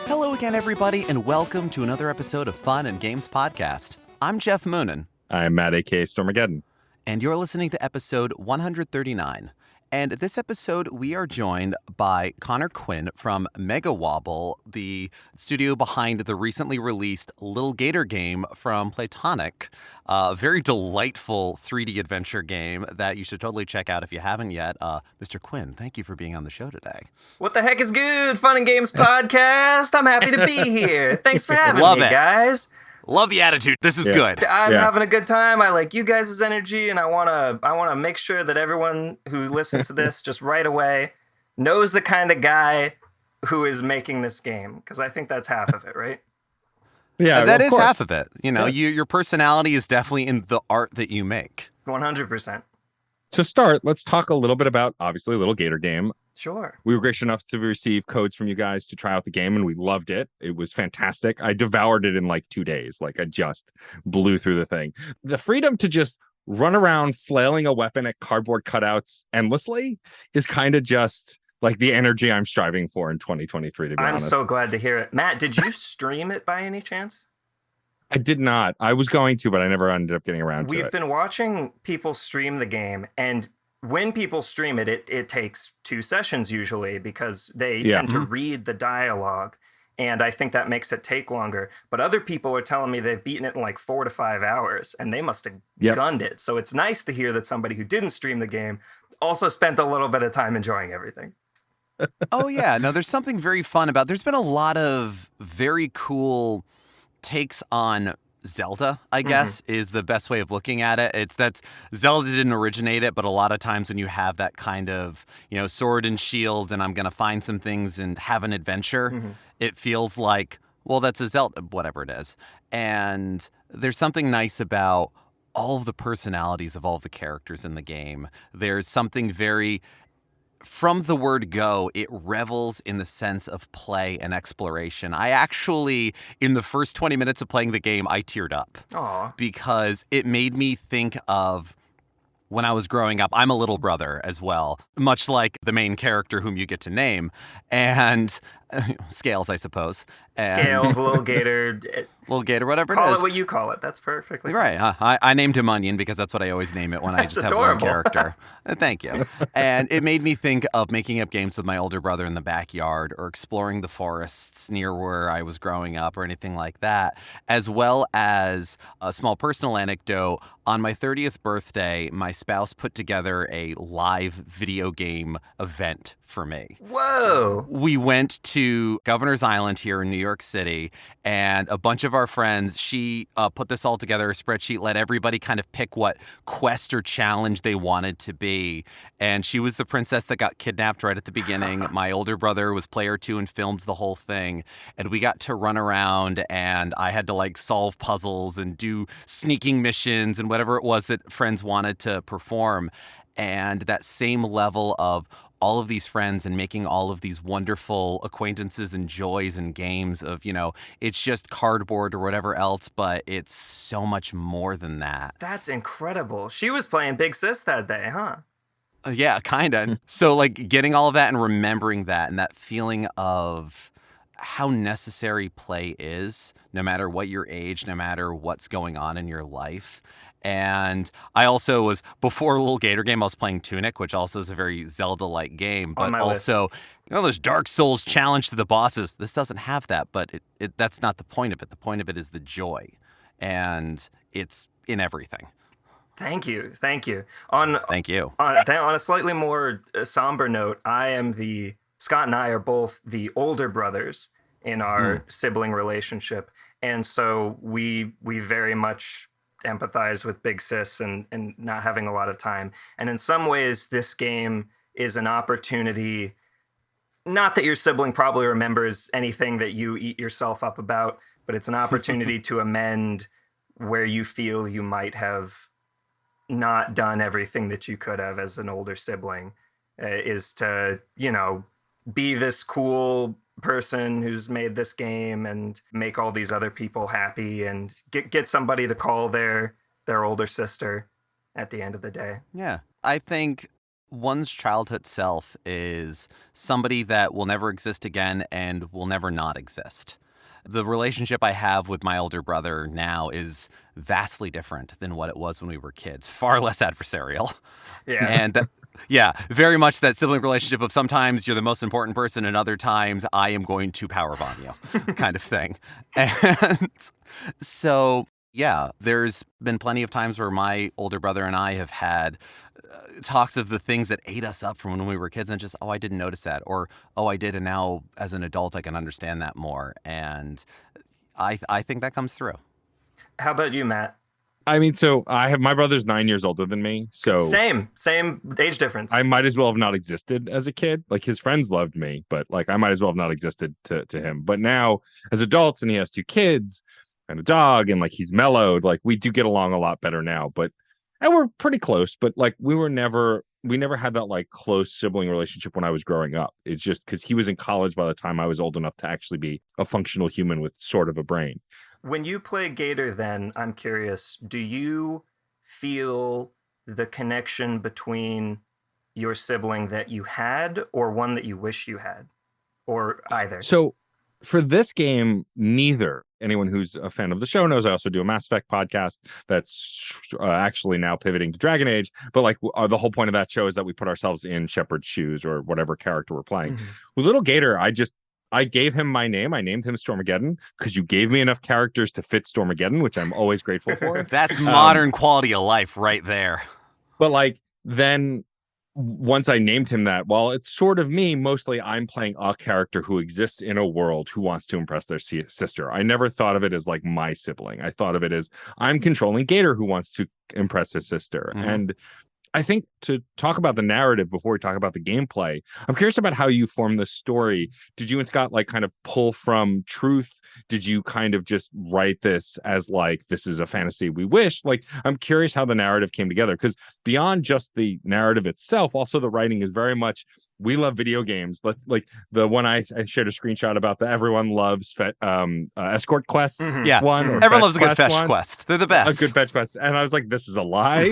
Hello again, everybody, and welcome to another episode of Fun and Games Podcast. I'm Geoff Moonen. I'm Matt, a.k.a. Stormageddon. And you're listening to episode 139. And this episode, we are joined by Connor Quinn from MegaWobble, the studio behind the recently released Lil Gator game from Playtonic. A very delightful 3D adventure game that you should totally check out if you haven't yet. Mr. Quinn, thank you for being on the show today. What the heck is good, Fun and Games Podcast? I'm happy to be here. Thanks for having me, guys. Love the attitude. This is good. I'm having a good time. I like you guys' energy, and I wanna make sure that everyone who listens to this just right away knows the kind of guy who is making this game, because I think that's half of it, right? Yeah, that is half of it. You know, your personality is definitely in the art that you make. 100%. To start, let's talk a little bit about, obviously, Lil Gator game. Sure. We were gracious enough to receive codes from you guys to try out the game, and we loved it. It was fantastic. I devoured it in like 2 days. Like, I just blew through the thing. The freedom to just run around flailing a weapon at cardboard cutouts endlessly is kind of just like the energy I'm striving for in 2023, to be honest. I'm so glad to hear it. Matt, did you stream it by any chance? I did not. I was going to, but I never ended up getting around to it. We've been watching people stream the game, and when people stream it, it takes 2 sessions usually, because they tend to read the dialogue, and I think that makes it take longer. But other people are telling me they've beaten it in like 4 to 5 hours, and they must have gunned it. So it's nice to hear that somebody who didn't stream the game also spent a little bit of time enjoying everything. Oh, yeah. No, there's something very fun about. There's been a lot of very cool takes on Zelda, I guess, is the best way of looking at it. Zelda didn't originate it, but a lot of times when you have that kind of, sword and shield and I'm going to find some things and have an adventure, it feels like, well, that's a Zelda, whatever it is. And there's something nice about all of the personalities of all of the characters in the game. There's something very... From the word go, it revels in the sense of play and exploration. I actually, in the first 20 minutes of playing the game, I teared up. Aww. Because it made me think of when I was growing up. I'm a little brother as well, much like the main character whom you get to name. And Scales, I suppose. And Scales, Lil Gator. Lil Gator, whatever it is. Call it what you call it. That's perfectly right. I named him Onion because that's what I always name it when I just have one character. Thank you. And it made me think of making up games with my older brother in the backyard, or exploring the forests near where I was growing up, or anything like that, as well as a small personal anecdote. On my 30th birthday, my spouse put together a live video game event for me. Whoa! We went to Governor's Island here in New York City, and a bunch of our friends, she put this all together, a spreadsheet, let everybody kind of pick what quest or challenge they wanted to be. And she was the princess that got kidnapped right at the beginning. My older brother was player 2 and filmed the whole thing. And we got to run around, and I had to solve puzzles and do sneaking missions and whatever it was that friends wanted to perform. And that same level of all of these friends and making all of these wonderful acquaintances and joys and games of, it's just cardboard or whatever else, but it's so much more than that. That's incredible. She was playing Big Sis that day, huh? Yeah, kind of. So getting all of that and remembering that, and that feeling of how necessary play is, no matter what your age, no matter what's going on in your life. And I also was, before Lil Gator game, I was playing Tunic, which also is a very Zelda-like game. But also, those Dark Souls challenge to the bosses. This doesn't have that, but that's not the point of it. The point of it is the joy. And it's in everything. Thank you. Thank you. On a slightly more somber note, Scott and I are both the older brothers in our sibling relationship. And so we very much empathize with Big Sis and not having a lot of time. And in some ways, this game is an opportunity, not that your sibling probably remembers anything that you eat yourself up about, but it's an opportunity to amend where you feel you might have not done everything that you could have as an older sibling, is to, be this cool person who's made this game and make all these other people happy and get somebody to call their older sister at the end of the day. Yeah. I think One's childhood self is somebody that will never exist again and will never not exist. The relationship I have with my older brother now is vastly different than what it was when we were kids, far less adversarial. Yeah. And yeah, very much that sibling relationship of sometimes you're the most important person and other times I am going to powerbomb you kind of thing. And so, yeah, there's been plenty of times where my older brother and I have had talks of the things that ate us up from when we were kids and just, oh, I didn't notice that. Or, oh, I did. And now as an adult, I can understand that more. And I think that comes through. How about you, Matt? I mean, so my brother's 9 years older than me. So same age difference. I might as well have not existed as a kid. Like his friends loved me, but like I might as well have not existed to him. But now as adults and he has 2 kids and a dog and like he's mellowed, like we do get along a lot better now, and we're pretty close, but like we never had that like close sibling relationship when I was growing up. It's just because he was in college by the time I was old enough to actually be a functional human with sort of a brain. When you play Gator, then, I'm curious, do you feel the connection between your sibling that you had or one that you wish you had? Or either? So for this game, neither. Anyone who's a fan of the show knows I also do a Mass Effect podcast that's actually now pivoting to Dragon Age. But like the whole point of that show is that we put ourselves in Shepard's shoes or whatever character we're playing. Mm-hmm. With Little Gator, I gave him my name. I named him Stormageddon because you gave me enough characters to fit Stormageddon, which I'm always grateful for. That's modern quality of life right there. But like then once I named him that, while it's sort of me, mostly I'm playing a character who exists in a world who wants to impress their sister. I never thought of it as like my sibling. I thought of it as I'm controlling Gator who wants to impress his sister. Mm-hmm. And I think to talk about the narrative before we talk about the gameplay, I'm curious about how you form the story. Did you and Scott like kind of pull from truth? Did you kind of just write this as like, this is a fantasy we wish? Like, I'm curious how the narrative came together because beyond just the narrative itself, also the writing is very much, we love video games. Let's like the one I shared a screenshot about the everyone loves escort quests. Mm-hmm. Yeah, one. Or everyone loves a good fetch quest. They're the best. A good fetch quest. And I was like, this is a lie.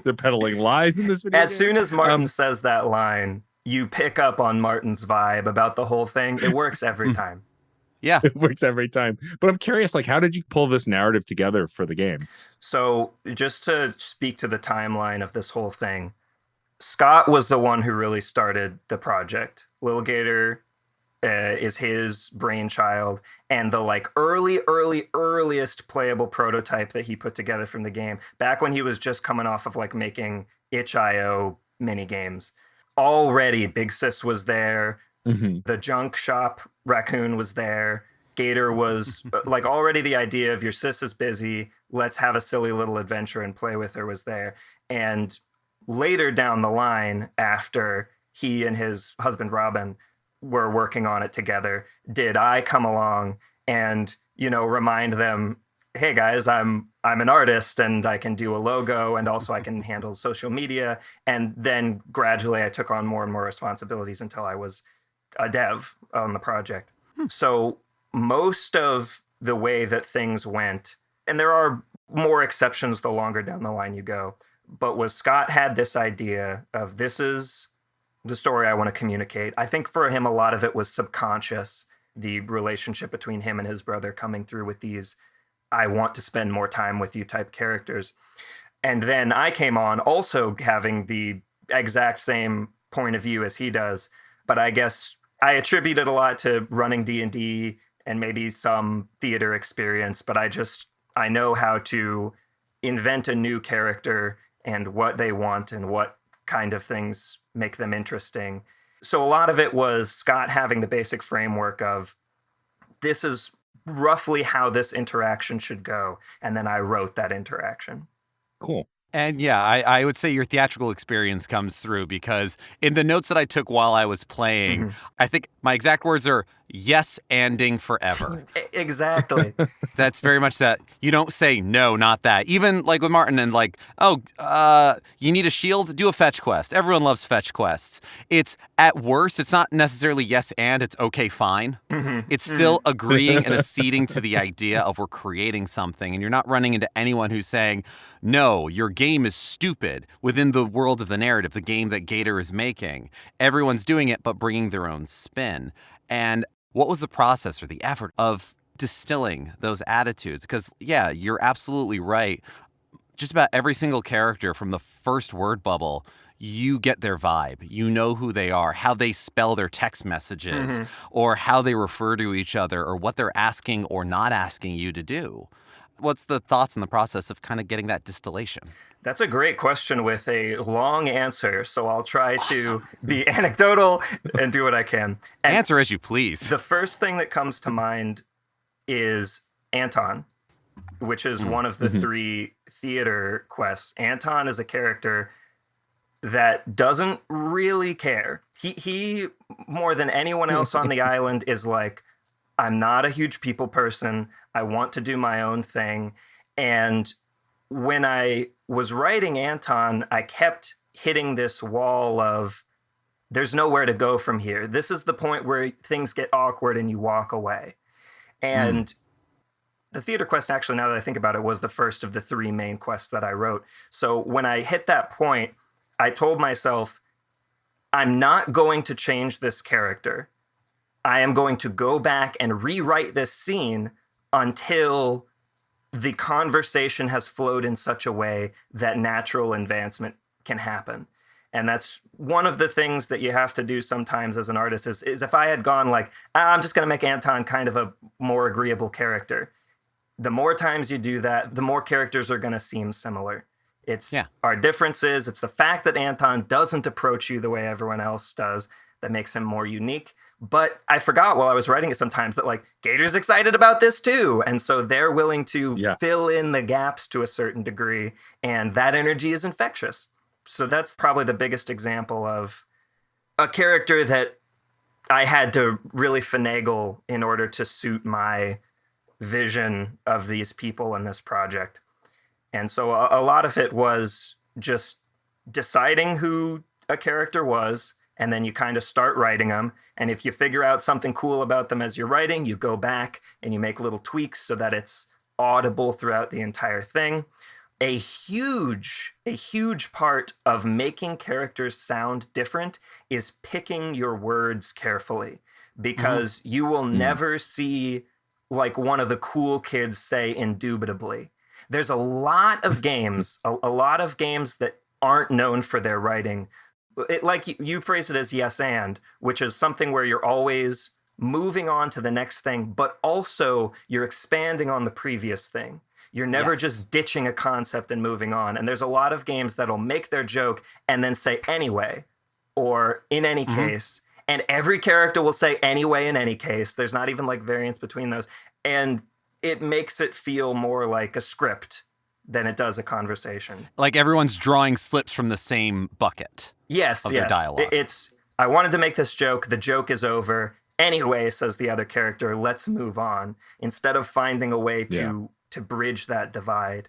They're peddling lies in this video. As soon as Martin says that line, you pick up on Martin's vibe about the whole thing. It works every time. Yeah, it works every time. But I'm curious, like, how did you pull this narrative together for the game? So just to speak to the timeline of this whole thing, Scott was the one who really started the project. Lil Gator is his brainchild, and the like earliest playable prototype that he put together from the game back when he was just coming off of like making itch.io mini games. Already Big Sis was there. Mm-hmm. The junk shop raccoon was there. Gator was like already the idea of your sis is busy. Let's have a silly little adventure and play with her was there. And later down the line, after he and his husband Robin were working on it together, did I come along and, remind them, hey guys, I'm an artist and I can do a logo and also I can handle social media. And then gradually I took on more and more responsibilities until I was a dev on the project. So most of the way that things went, and there are more exceptions the longer down the line you go, but was Scott had this idea of this is the story I want to communicate. I think for him, a lot of it was subconscious, the relationship between him and his brother coming through with these, I want to spend more time with you type characters. And then I came on also having the exact same point of view as he does, but I guess I attribute it a lot to running D&D and maybe some theater experience, but I know how to invent a new character and what they want and what kind of things make them interesting. So a lot of it was Scott having the basic framework of this is roughly how this interaction should go. And then I wrote that interaction. Cool. And yeah, I would say your theatrical experience comes through because in the notes that I took while I was playing, I think my exact words are, yes-anding forever. Exactly. That's very much that. You don't say, no, not that. Even like with Martin and like, you need a shield? Do a fetch quest. Everyone loves fetch quests. It's, at worst, it's not necessarily yes and, it's okay, fine. It's still agreeing and acceding to the idea of we're creating something. And you're not running into anyone who's saying, no, your game is stupid within the world of the narrative, the game that Gator is making. Everyone's doing it, but bringing their own spin. And what was the process or the effort of distilling those attitudes? Because, yeah, you're absolutely right. Just about every single character from the first word bubble, you get their vibe. You know who they are, how they spell their text messages, or how they refer to each other, or what they're asking or not asking you to do. What's the thoughts in the process of kind of getting that distillation? That's a great question with a long answer, so I'll try to be anecdotal and do what I can. And answer as you please. The first thing that comes to mind is Anton, which is one of the three theater quests. Anton is a character that doesn't really care. He more than anyone else on the island is like, I'm not a huge people person. I want to do my own thing. And when I was writing Anton, I kept hitting this wall of there's nowhere to go from here. This is the point where things get awkward and you walk away. And the theater quest, actually, now that I think about it, was the first of the three main quests that I wrote. So when I hit that point, I told myself, I'm not going to change this character. I am going to go back and rewrite this scene until the conversation has flowed in such a way that natural advancement can happen. And that's one of the things that you have to do sometimes as an artist is if I had gone like, I'm just going to make Anton kind of a more agreeable character. The more times you do that, the more characters are going to seem similar. It's our differences. It's the fact that Anton doesn't approach you the way everyone else does that makes him more unique. But I forgot while I was writing it sometimes that like Gator's excited about this too. And so they're willing to fill in the gaps to a certain degree. And that energy is infectious. So that's probably the biggest example of a character that I had to really finagle in order to suit my vision of these people in this project. And so a lot of it was just deciding who a character was, and then you kind of start writing them. And if you figure out something cool about them as you're writing, you go back and you make little tweaks so that it's audible throughout the entire thing. A huge part of making characters sound different is picking your words carefully, because you will never see like one of the cool kids say indubitably. There's a lot of games, a lot of games that aren't known for their writing. Like you phrase it as yes and, which is something where you're always moving on to the next thing, but also you're expanding on the previous thing. You're never just ditching a concept and moving on. And there's a lot of games that'll make their joke and then say anyway, or in any case. And every character will say anyway in any case. There's not even like variance between those. And it makes it feel more like a script than it does a conversation. Like everyone's drawing slips from the same bucket. Yes. Their dialogue. It's, I wanted to make this joke. The joke is over. Anyway, says the other character, let's move on. Instead of finding a way to bridge that divide.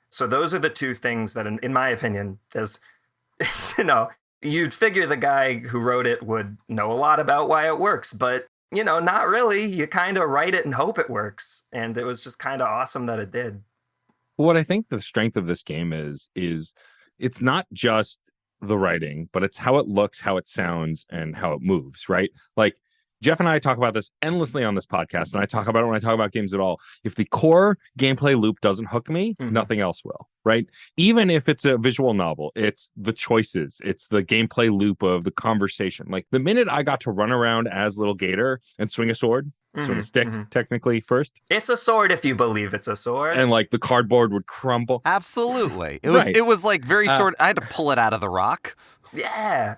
So those are the two things that, in my opinion, there's, you'd figure the guy who wrote it would know a lot about why it works, but, not really. You kind of write it and hope it works. And it was just kind of awesome that it did. What I think the strength of this game is it's not just the writing, but it's how it looks, how it sounds, and how it moves, right? Like, Geoff and I talk about this endlessly on this podcast, and I talk about it when I talk about games at all. If the core gameplay loop doesn't hook me, nothing else will, right? Even if it's a visual novel, it's the choices, it's the gameplay loop of the conversation. Like the minute I got to run around as Lil Gator and swing a sword, swing a stick, technically first. It's a sword if you believe it's a sword. And like the cardboard would crumble. Absolutely. It was like very short. I had to pull it out of the rock. Yeah.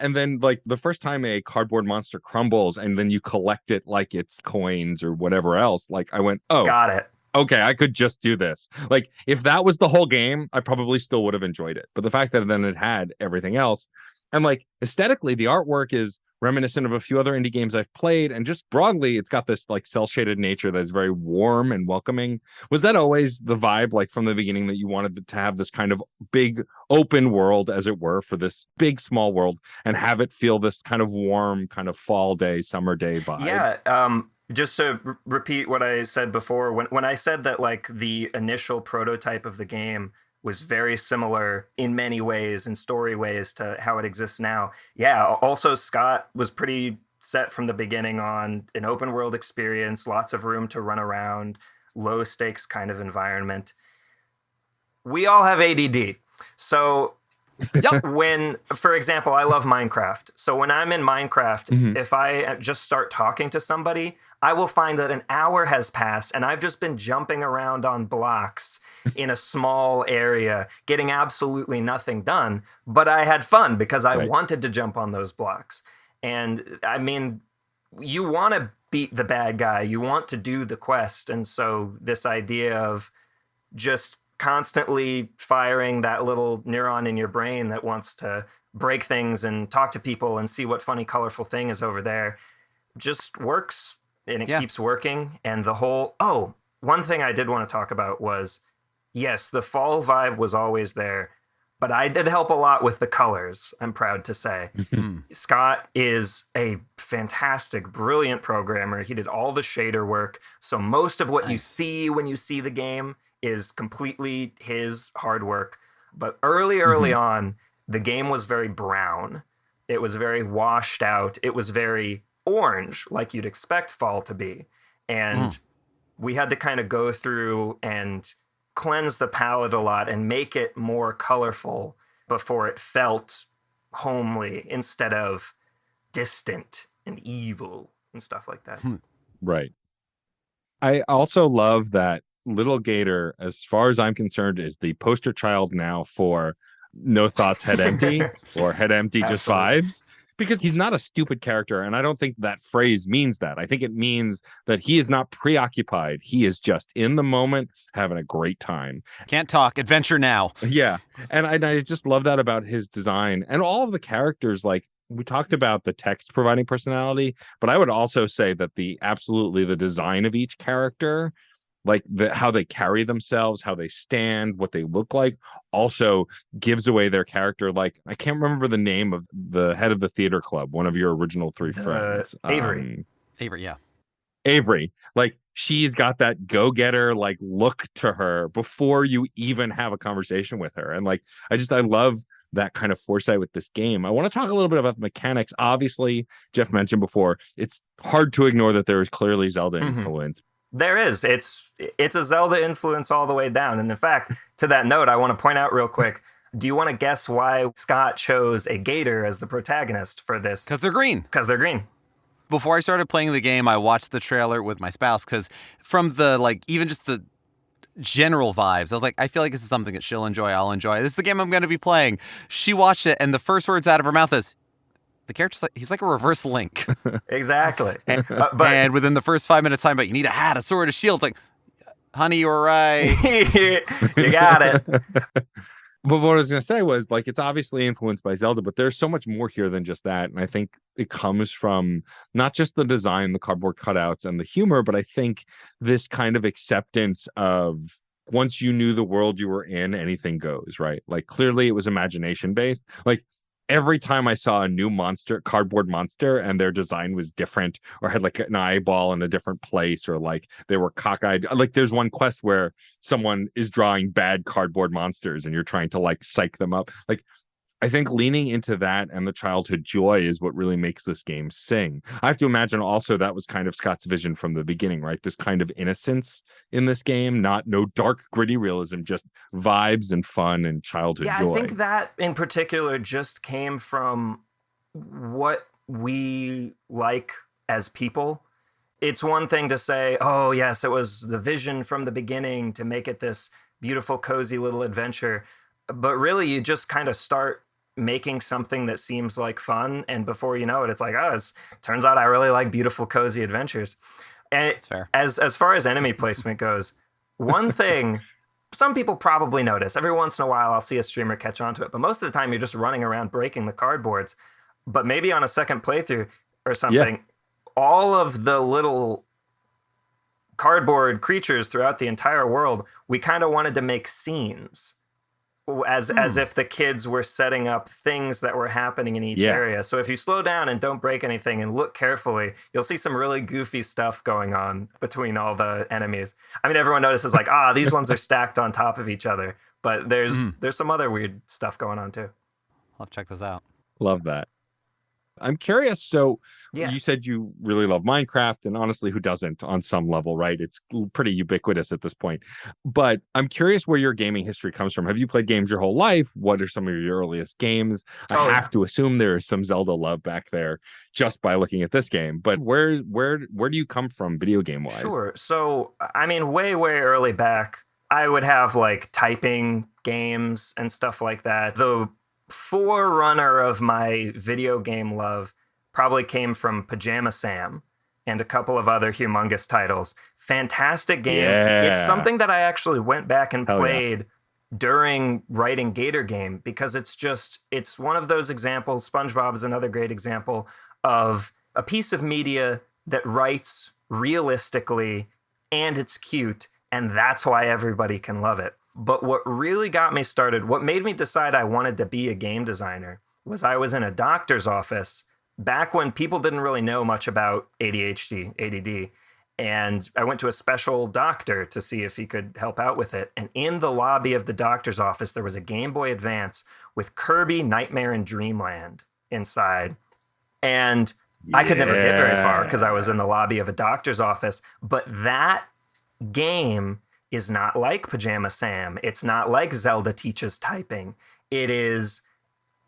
And then like the first time a cardboard monster crumbles and then you collect it like it's coins or whatever else, like I went, oh, got it. Okay, I could just do this. Like if that was the whole game, I probably still would have enjoyed it. But the fact that then it had everything else, and like aesthetically, the artwork is reminiscent of a few other indie games I've played. And just broadly, it's got this like cell shaded nature that's very warm and welcoming. Was that always the vibe, like from the beginning, that you wanted to have this kind of big open world, as it were, for this big small world, and have it feel this kind of warm, kind of fall day, summer day vibe? Yeah. Just to repeat what I said before, when I said that like the initial prototype of the game was very similar in many ways and story ways to how it exists now. Yeah, also Scott was pretty set from the beginning on an open world experience, lots of room to run around, low stakes kind of environment. We all have ADD. So when, for example, I love Minecraft. So when I'm in Minecraft, if I just start talking to somebody, I will find that an hour has passed and I've just been jumping around on blocks in a small area, getting absolutely nothing done. But I had fun because I wanted to jump on those blocks. And I mean, you want to beat the bad guy. You want to do the quest. And so this idea of just constantly firing that little neuron in your brain that wants to break things and talk to people and see what funny, colorful thing is over there just works, and it keeps working. And the whole, one thing I did want to talk about was, yes, the fall vibe was always there, but I did help a lot with the colors, I'm proud to say. Scott is a fantastic, brilliant programmer. He did all the shader work. So most of what you see when you see the game is completely his hard work. But early on, the game was very brown. It was very washed out. It was very orange, like you'd expect fall to be. And we had to kind of go through and cleanse the palette a lot and make it more colorful before it felt homely instead of distant and evil and stuff like that. Right. I also love that Lil Gator, as far as I'm concerned, is the poster child now for no thoughts, head empty, or head empty, just vibes. Because he's not a stupid character, and I don't think that phrase means that. I think it means that he is not preoccupied. He is just in the moment, having a great time. Can't talk. Adventure now. Yeah. And I just love that about his design. And all of the characters, like, we talked about the text providing personality, but I would also say that the design of each character, like how they carry themselves, how they stand, what they look like, also gives away their character. Like, I can't remember the name of the head of the theater club, one of your original three friends. Avery. Avery, yeah. Avery. Like, she's got that go-getter like look to her before you even have a conversation with her. And like, I love that kind of foresight with this game. I want to talk a little bit about the mechanics. Obviously, Geoff mentioned before, it's hard to ignore that there is clearly Zelda influence. There is. It's a Zelda influence all the way down. And in fact, to that note, I want to point out real quick, do you want to guess why Scott chose a gator as the protagonist for this? Because they're green. Because they're green. Before I started playing the game, I watched the trailer with my spouse because from the, like, even just the general vibes, I was like, I feel like this is something that she'll enjoy, I'll enjoy. This is the game I'm going to be playing. She watched it, and the first words out of her mouth is, the character's like, he's like a reverse Link. Exactly. And within the first 5 minutes time, but you need a hat, a sword, a shield. It's like, honey, you were right. You got it. But what I was going to say was, like, it's obviously influenced by Zelda, but there's so much more here than just that. And I think it comes from not just the design, the cardboard cutouts, and the humor, but I think this kind of acceptance of once you knew the world you were in, anything goes, right? Like, clearly it was imagination based. Like, every time I saw a new cardboard monster, and their design was different or had like an eyeball in a different place, or like they were cockeyed. Like, there's one quest where someone is drawing bad cardboard monsters and you're trying to like psych them up. Like, I think leaning into that and the childhood joy is what really makes this game sing. I have to imagine also that was kind of Scott's vision from the beginning, right? This kind of innocence in this game, no dark, gritty realism, just vibes and fun and childhood joy. I think that in particular just came from what we like as people. It's one thing to say, oh, yes, it was the vision from the beginning to make it this beautiful, cozy little adventure. But really, you just kind of start making something that seems like fun, and before you know it, it's like, turns out I really like beautiful, cozy adventures. And That's fair. As far as enemy placement goes, one thing some people probably notice, every once in a while I'll see a streamer catch on to it, but most of the time you're just running around breaking the cardboards. but maybe on a second playthrough or something, all of the little cardboard creatures throughout the entire world, we kind of wanted to make scenes as if the kids were setting up things that were happening in each area. So if you slow down and don't break anything and look carefully, you'll see some really goofy stuff going on between all the enemies. I mean, everyone notices like, these ones are stacked on top of each other, but there's some other weird stuff going on too. I'll check this out. Love that. I'm curious. So you said you really love Minecraft, and honestly, who doesn't on some level, right? It's pretty ubiquitous at this point. But I'm curious where your gaming history comes from. Have you played games your whole life? What are some of your earliest games? I have to assume there is some Zelda love back there just by looking at this game. But where do you come from video game wise? Sure. So, I mean, way early back, I would have like typing games and stuff like that. The forerunner of my video game love probably came from Pajama Sam and a couple of other humongous titles. Fantastic game. Yeah. It's something that I actually went back and played during writing Gator Game, because it's one of those examples. SpongeBob is another great example of a piece of media that writes realistically and it's cute, and that's why everybody can love it. But what really got me started, what made me decide I wanted to be a game designer, was I was in a doctor's office back when people didn't really know much about ADHD, ADD. And I went to a special doctor to see if he could help out with it. And in the lobby of the doctor's office, there was a Game Boy Advance with Kirby, Nightmare, and Dreamland inside. And I could never get very far because I was in the lobby of a doctor's office. But that game is not like Pajama Sam. It's not like Zelda teaches typing. It is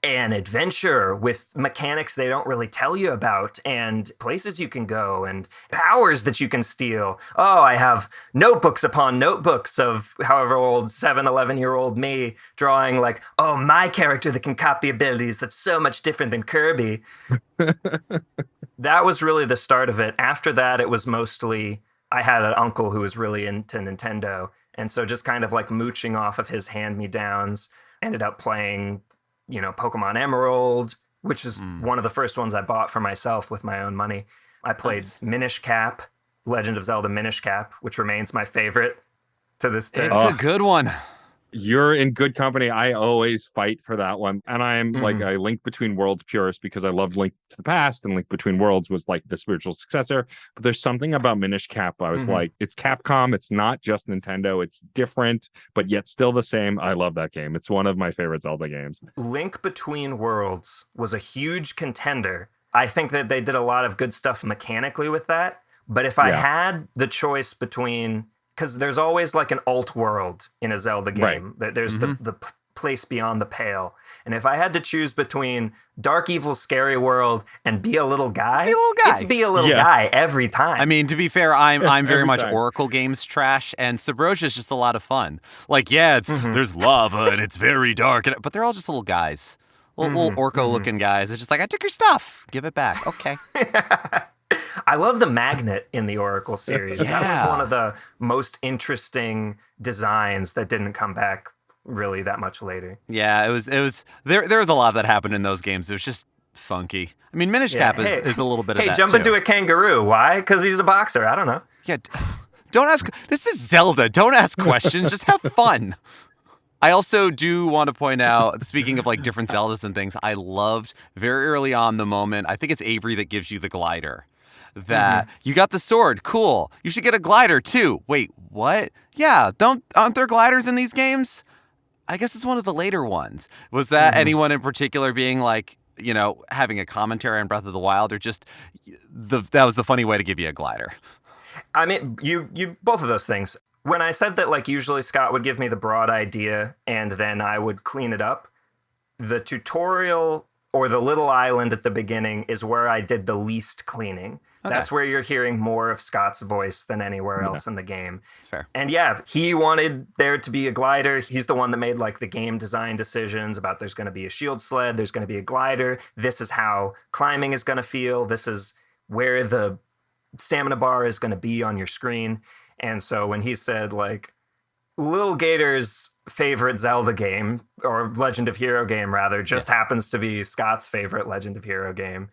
an adventure with mechanics they don't really tell you about, and places you can go, and powers that you can steal. Oh, I have notebooks upon notebooks of however old, 11-year-old me drawing like, oh, my character that can copy abilities that's so much different than Kirby. That was really the start of it. After that, it was mostly, I had an uncle who was really into Nintendo, and so just kind of like mooching off of his hand-me-downs, ended up playing, Pokemon Emerald, which is one of the first ones I bought for myself with my own money. I played Minish Cap, Legend of Zelda Minish Cap, which remains my favorite to this day. It's a good one. You're in good company. I always fight for that one. And I am like a Link Between Worlds purist because I loved Link to the Past, and Link Between Worlds was like the spiritual successor. But there's something about Minish Cap. I was like, it's Capcom. It's not just Nintendo. It's different, but yet still the same. I love that game. It's one of my favorite Zelda games. Link Between Worlds was a huge contender. I think that they did a lot of good stuff mechanically with that. But if I had the choice between, because there's always like an alt world in a Zelda game. Right. There's the place beyond the pale. And if I had to choose between Dark Evil Scary World and Be a Little Guy, it's Be a Little Guy every time. I mean, to be fair, I'm very much Oracle Games trash, and Subrosia is just a lot of fun. Like, it's there's lava and it's very dark, but they're all just little guys. Little Orco-looking guys. It's just like, I took your stuff. Give it back. Okay. I love the magnet in the Oracle series. That was one of the most interesting designs that didn't come back really that much later. Yeah, it was there was a lot that happened in those games. It was just funky. I mean, Minish Cap is a little bit of that. Hey, jump into a kangaroo. Why? Because he's a boxer. I don't know. Yeah, don't ask. This is Zelda. Don't ask questions. Just have fun. I also do want to point out, speaking of like different Zeldas and things, I loved very early on the moment, I think it's Avery that gives you the glider. That you got the sword, cool. You should get a glider too. Wait, what? Yeah, aren't there gliders in these games? I guess it's one of the later ones. Was that anyone in particular being like, having a commentary on Breath of the Wild, or just that was the funny way to give you a glider? I mean, you both of those things. When I said that, like, usually Scott would give me the broad idea and then I would clean it up, the tutorial or the little island at the beginning is where I did the least cleaning. Okay. That's where you're hearing more of Scott's voice than anywhere else in the game. That's fair. And he wanted there to be a glider. He's the one that made like the game design decisions about there's going to be a shield sled, there's going to be a glider. This is how climbing is going to feel. This is where the stamina bar is going to be on your screen. And so when he said like, Lil Gator's favorite Zelda game, or Legend of Hero game rather, just happens to be Scott's favorite Legend of Hero game,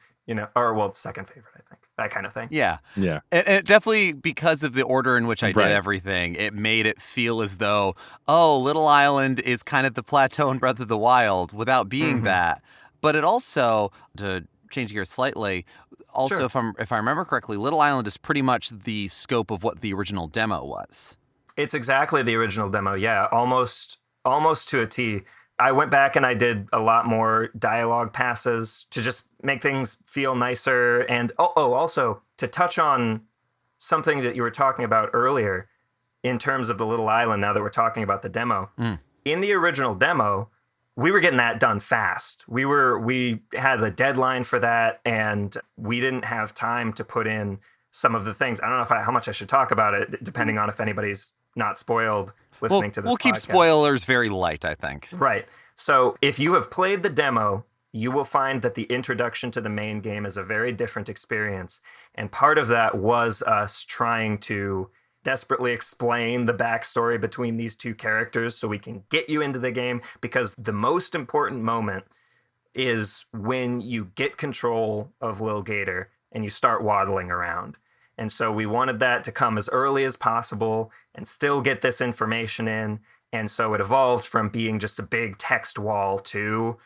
or well, second favorite, I think, that kind of thing. Yeah. Yeah. And definitely because of the order in which I did everything, it made it feel as though, Little Island is kind of the plateau in Breath of the Wild without being that. But it also, to change gears slightly, also, if I remember correctly, Little Island is pretty much the scope of what the original demo was. It's exactly the original demo. Yeah, almost to a T. I went back and I did a lot more dialogue passes to just make things feel nicer. And also to touch on something that you were talking about earlier in terms of the Little Island, now that we're talking about the demo. In the original demo, we were getting that done fast. We had a deadline for that, and we didn't have time to put in some of the things. I don't know how much I should talk about it, depending on if anybody's not spoiled listening to this We'll keep podcast. spoilers very light, I think. Right. So if you have played the demo, you will find that the introduction to the main game is a very different experience. And part of that was us trying to desperately explain the backstory between these two characters so we can get you into the game, because the most important moment is when you get control of Lil Gator and you start waddling around. And so we wanted that to come as early as possible and still get this information in. And so it evolved from being just a big text wall to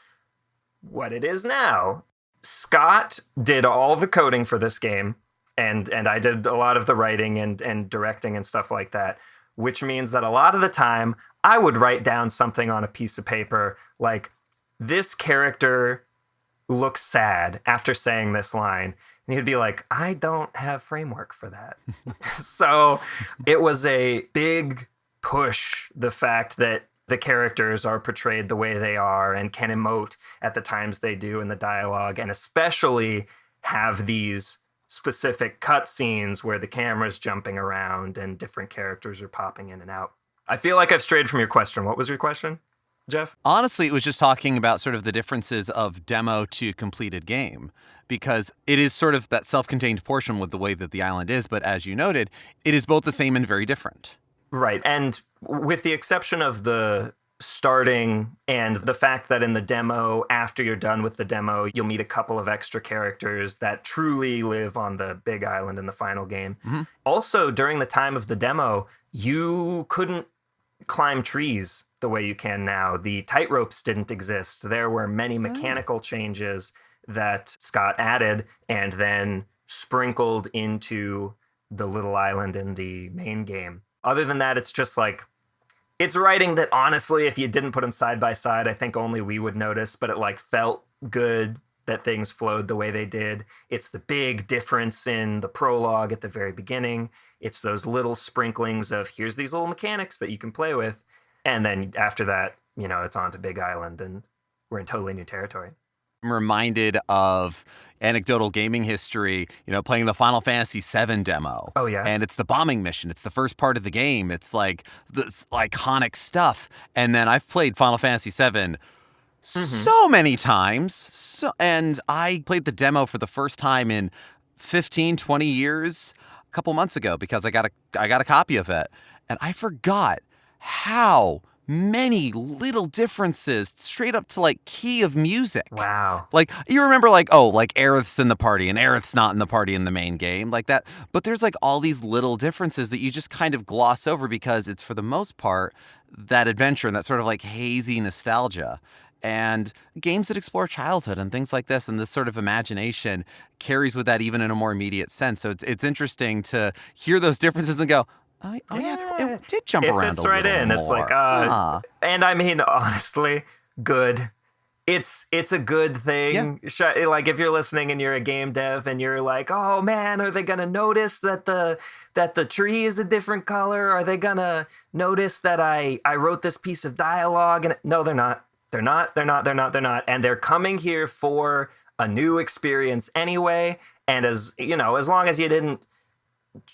what it is now. Scott did all the coding for this game, and I did a lot of the writing and directing and stuff like that, which means that a lot of the time I would write down something on a piece of paper like, this character looks sad after saying this line. And he'd be like, I don't have framework for that. So it was a big push, the fact that the characters are portrayed the way they are and can emote at the times they do in the dialogue, and especially have these specific cutscenes where the camera's jumping around and different characters are popping in and out. I feel like I've strayed from your question. What was your question, Geoff? Honestly, it was just talking about sort of the differences of demo to completed game, because it is sort of that self-contained portion with the way that the island is, but as you noted, it is both the same and very different. Right, and with the exception of the starting and the fact that in the demo, after you're done with the demo, you'll meet a couple of extra characters that truly live on the big island in the final game. Also, during the time of the demo, you couldn't climb trees the way you can now. The tight ropes didn't exist. There were many mechanical changes that Scott added and then sprinkled into the Little Island in the main game. Other than that, it's just like, it's writing that honestly, if you didn't put them side by side, I think only we would notice, but it felt good that things flowed the way they did. It's the big difference in the prologue at the very beginning. It's those little sprinklings of, here's these little mechanics that you can play with. And then after that, it's on to Big Island and we're in totally new territory. I'm reminded of anecdotal gaming history, playing the Final Fantasy VII demo. Oh, yeah. And it's the bombing mission. It's the first part of the game. It's like this iconic stuff. And then I've played Final Fantasy VII so many times. And I played the demo for the first time in 15, 20 years a couple months ago because I got a copy of it. And I forgot how many little differences straight up to key of music. Wow. You remember Aerith's in the party and Aerith's not in the party in the main game like that. But there's all these little differences that you just kind of gloss over because it's for the most part that adventure and that sort of hazy nostalgia. And games that explore childhood and things like this and this sort of imagination carries with that even in a more immediate sense. So it's interesting to hear those differences and go, oh yeah, it did jump around a little more. It fits right in. It's and I mean, honestly, good. It's a good thing. Yeah. If you're listening and you're a game dev and you're like, oh man, are they gonna notice that the tree is a different color? Are they gonna notice that I wrote this piece of dialogue? And no, they're not. They're not. And they're coming here for a new experience anyway. And as long as you didn't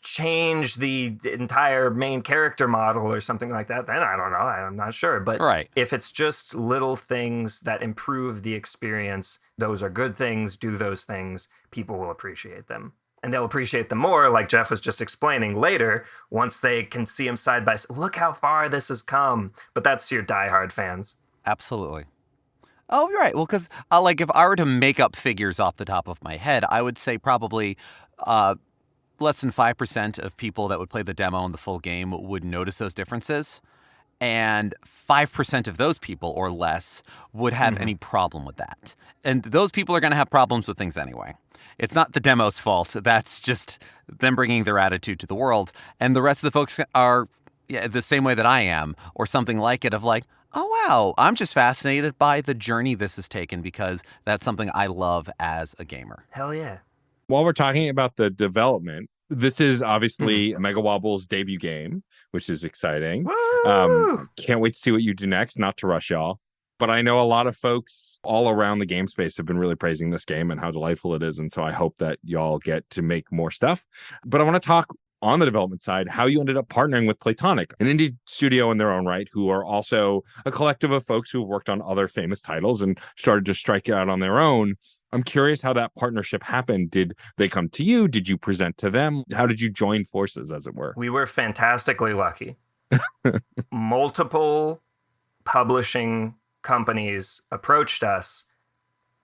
change the entire main character model or something like that, then I don't know. I'm not sure. But if it's just little things that improve the experience, those are good things. Do those things. People will appreciate them. And they'll appreciate them more, like Geoff was just explaining later, once they can see them side by side. Look how far this has come. But that's your diehard fans. Absolutely. Oh, right. Well, because like if I were to make up figures off the top of my head, I would say probably less than 5% of people that would play the demo and the full game would notice those differences. And 5% of those people or less would have any problem with that. And those people are going to have problems with things anyway. It's not the demo's fault. That's just them bringing their attitude to the world. And the rest of the folks are the same way that I am, or something like it, of like, oh, wow, I'm just fascinated by the journey this has taken because that's something I love as a gamer. Hell yeah. While we're talking about the development, this is obviously MegaWobble's debut game, which is exciting. Can't wait to see what you do next. Not to rush y'all, but I know a lot of folks all around the game space have been really praising this game and how delightful it is. And so I hope that y'all get to make more stuff. But I want to talk on the development side, how you ended up partnering with Playtonic, an indie studio in their own right, who are also a collective of folks who have worked on other famous titles and started to strike out on their own. I'm curious how that partnership happened. Did they come to you? Did you present to them? How did you join forces, as it were? We were fantastically lucky. Multiple publishing companies approached us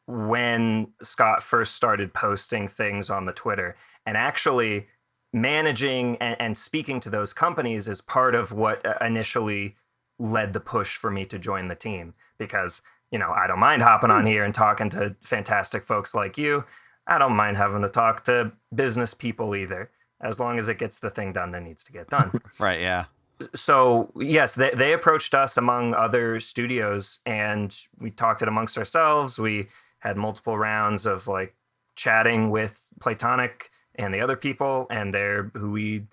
when Scott first started posting things on the Twitter. And actually, managing and speaking to those companies is part of what initially led the push for me to join the team. Because, you know, I don't mind hopping on here and talking to fantastic folks like you. I don't mind having to talk to business people either, as long as it gets the thing done that needs to get done. Right, yeah. So, yes, they approached us among other studios, and we talked it amongst ourselves. We had multiple rounds of like chatting with Playtonic and the other people, and they're who we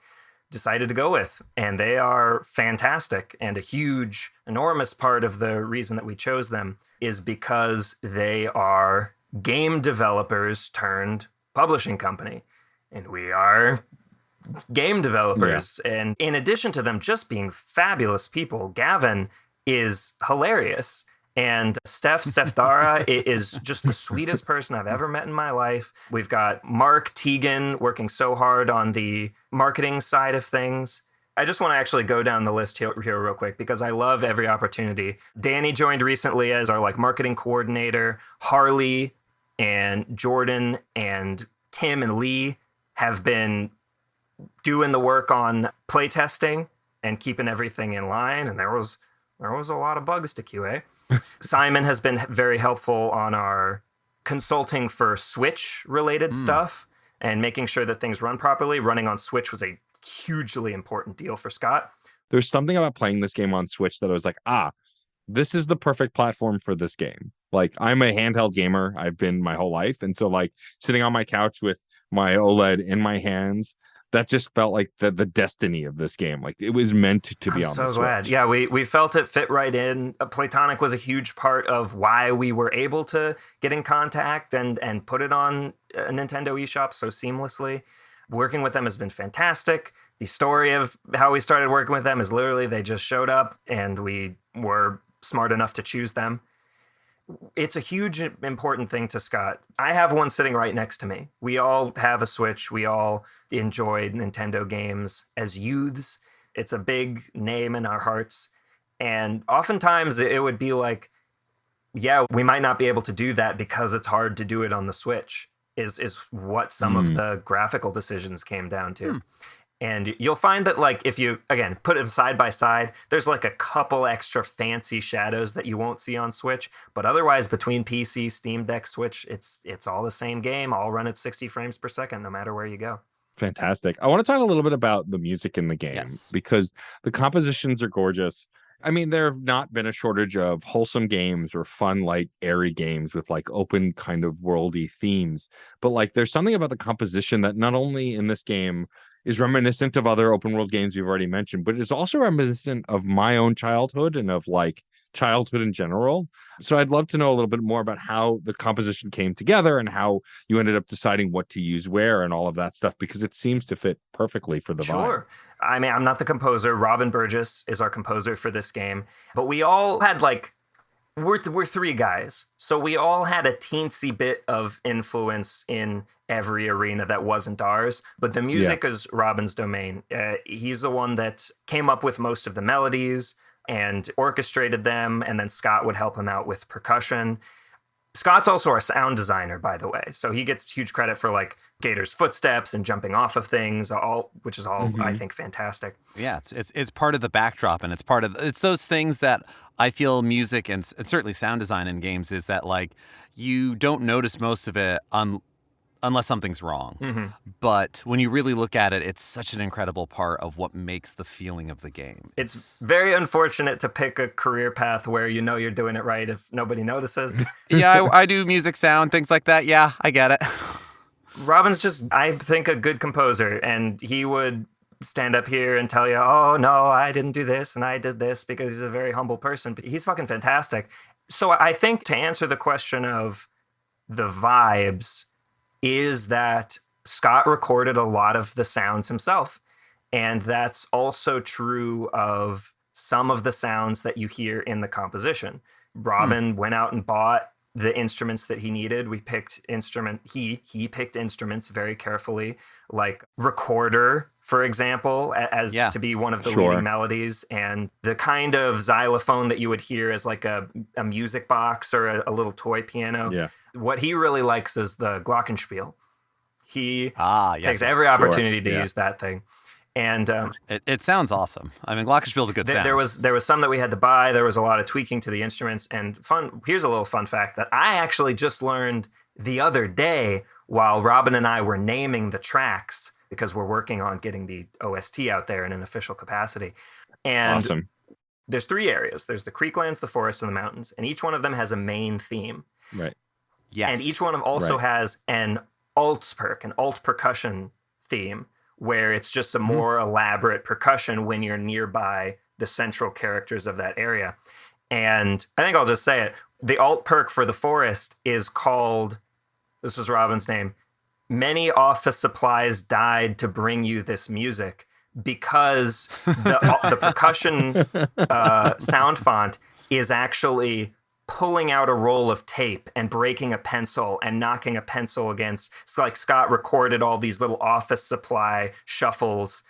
decided to go with. And they are fantastic. And a huge, enormous part of the reason that we chose them is because they are game developers turned publishing company. And we are game developers. Yeah. And in addition to them just being fabulous people, Gavin is hilarious. And Steph Dara is just the sweetest person I've ever met in my life. We've got Mark Teagan working so hard on the marketing side of things. I just want to actually go down the list here real quick because I love every opportunity. Danny joined recently as our like marketing coordinator. Harley and Jordan and Tim and Lee have been doing the work on playtesting and keeping everything in line. And there was a lot of bugs to QA. Simon has been very helpful on our consulting for Switch related stuff and making sure that things run properly. Running on Switch was a hugely important deal for Scott. There's something about playing this game on Switch that I was like, this is the perfect platform for this game. Like, I'm a handheld gamer. I've been my whole life. And so like sitting on my couch with my OLED in my hands, that just felt like the destiny of this game. Like it was meant to be on the Switch. I'm so glad. Yeah, we felt it fit right in. Playtonic was a huge part of why we were able to get in contact and put it on a Nintendo eShop so seamlessly. Working with them has been fantastic. The story of how we started working with them is literally they just showed up and we were smart enough to choose them. It's a huge, important thing to Scott. I have one sitting right next to me. We all have a Switch. We all enjoyed Nintendo games as youths. It's a big name in our hearts. And oftentimes it would be like, yeah, we might not be able to do that because it's hard to do it on the Switch, is what some of the graphical decisions came down to. And you'll find that, like, if you, again, put them side by side, there's like a couple extra fancy shadows that you won't see on Switch. But otherwise, between PC, Steam Deck, Switch, it's all the same game, all run at 60 frames per second, no matter where you go. Fantastic. I want to talk a little bit about the music in the game because the compositions are gorgeous. I mean, there have not been a shortage of wholesome games or fun, like airy games with like open kind of worldy themes. But like, there's something about the composition that not only in this game is reminiscent of other open world games we've already mentioned, but is also reminiscent of my own childhood and of like childhood in general. So I'd love to know a little bit more about how the composition came together and how you ended up deciding what to use where and all of that stuff, because it seems to fit perfectly for the vibe. Sure. I mean, I'm not the composer. Robin Burgess is our composer for this game, but we all had like we're three guys, so we all had a teensy bit of influence in every arena that wasn't ours. But the music is Robin's domain. He's the one that came up with most of the melodies and orchestrated them, and then Scott would help him out with percussion. Scott's also our sound designer, by the way, so he gets huge credit for like Gator's footsteps and jumping off of things, which is all I think fantastic. Yeah, it's part of the backdrop, and it's those things that I feel music and certainly sound design in games is that like you don't notice most of it unless something's wrong. But when you really look at it, it's such an incredible part of what makes the feeling of the game. It's very unfortunate to pick a career path where you know you're doing it right if nobody notices. Yeah, I do music, sound, things like that. Yeah, I get it. Robin's just, I think, a good composer, and he would stand up here and tell you, oh, no, I didn't do this, and I did this, because he's a very humble person. But he's fucking fantastic. So I think to answer the question of the vibes is that Scott recorded a lot of the sounds himself. And that's also true of some of the sounds that you hear in the composition. Robin went out and bought the instruments that he needed. He picked instruments very carefully, like recorder, for example, as to be one of the leading melodies, and the kind of xylophone that you would hear as like a music box or a little toy piano. Yeah. What he really likes is the glockenspiel. He takes every opportunity to use that thing. And it sounds awesome. I mean, glockenspiel's a good sound. There was some that we had to buy. There was a lot of tweaking to the instruments. And here's a little fun fact that I actually just learned the other day while Robin and I were naming the tracks, because we're working on getting the OST out there in an official capacity. And awesome. There's 3 areas. There's the creeklands, the forests, and the mountains. And each one of them has a main theme. Right. Yes. And each one also has an alt percussion theme, where it's just a more elaborate percussion when you're nearby the central characters of that area. And I think I'll just say it. The alt perk for the forest is called, this was Robin's name, Many Office Supplies Died to Bring You This Music, because the percussion sound font is actually pulling out a roll of tape and breaking a pencil and knocking a pencil against. It's like Scott recorded all these little office supply shuffles,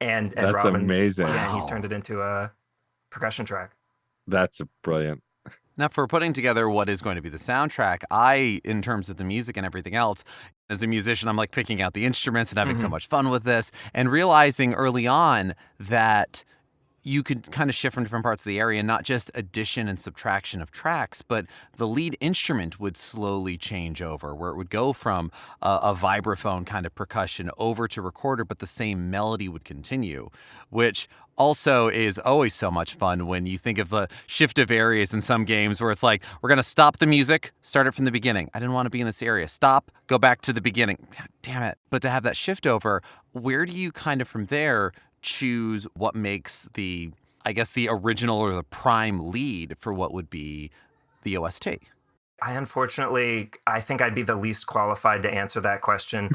and that's Robin, amazing. Yeah, he turned it into a percussion track. That's brilliant. Now, for putting together what is going to be the soundtrack, in terms of the music and everything else, as a musician, I'm like picking out the instruments and having so much fun with this, and realizing early on that you could kind of shift from different parts of the area, not just addition and subtraction of tracks, but the lead instrument would slowly change over, where it would go from a vibraphone kind of percussion over to recorder, but the same melody would continue, which also is always so much fun when you think of the shift of areas in some games where it's like, we're going to stop the music, start it from the beginning. I didn't want to be in this area. Stop, go back to the beginning. God damn it. But to have that shift over, where do you kind of from there choose what makes the original or the prime lead for what would be the OST? I think I'd be the least qualified to answer that question.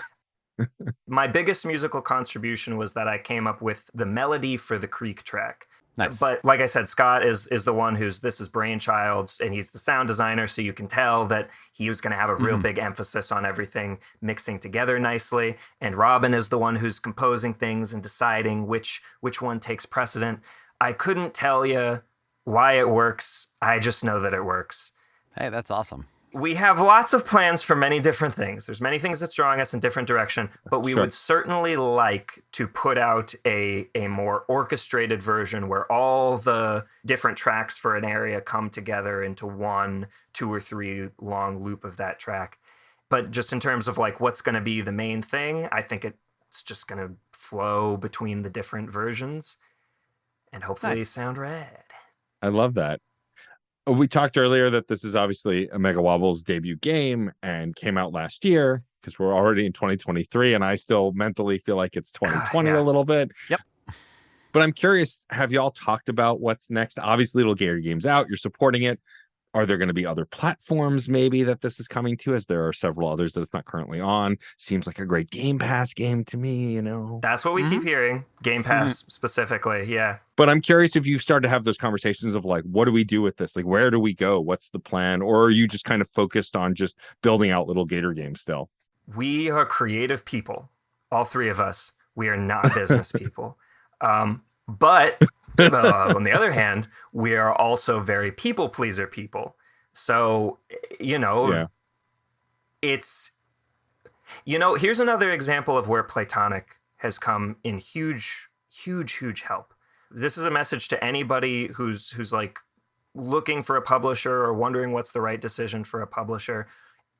My biggest musical contribution was that I came up with the melody for the Creek track. Nice. But like I said, Scott is the one this is brainchild, and he's the sound designer, so you can tell that he was going to have a real big emphasis on everything mixing together nicely. And Robin is the one who's composing things and deciding which one takes precedent. I couldn't tell you why it works. I just know that it works. Hey, that's awesome. We have lots of plans for many different things. There's many things that's drawing us in different direction, but we would certainly like to put out a more orchestrated version where all the different tracks for an area come together into 1, 2, or 3 long loop of that track. But just in terms of like what's going to be the main thing, I think it's just going to flow between the different versions and hopefully sound rad. I love that. We talked earlier that this is obviously a MegaWobble's debut game and came out last year, because we're already in 2023, and I still mentally feel like it's 2020 a little bit. Yep. But I'm curious, have y'all talked about what's next? Obviously, Lil Gator game's out. You're supporting it. Are there going to be other platforms maybe that this is coming to, as there are several others that it's not currently on? Seems like a great Game Pass game to me, you know? That's what we keep hearing. Game Pass specifically, yeah. But I'm curious if you've started to have those conversations of like, what do we do with this? Like, where do we go? What's the plan? Or are you just kind of focused on just building out little Gator games still? We are creative people, all three of us. We are not business people. But on the other hand, we are also very people pleaser people. So, it's, here's another example of where Platonic has come in huge, huge, huge help. This is a message to anybody who's like looking for a publisher or wondering what's the right decision for a publisher.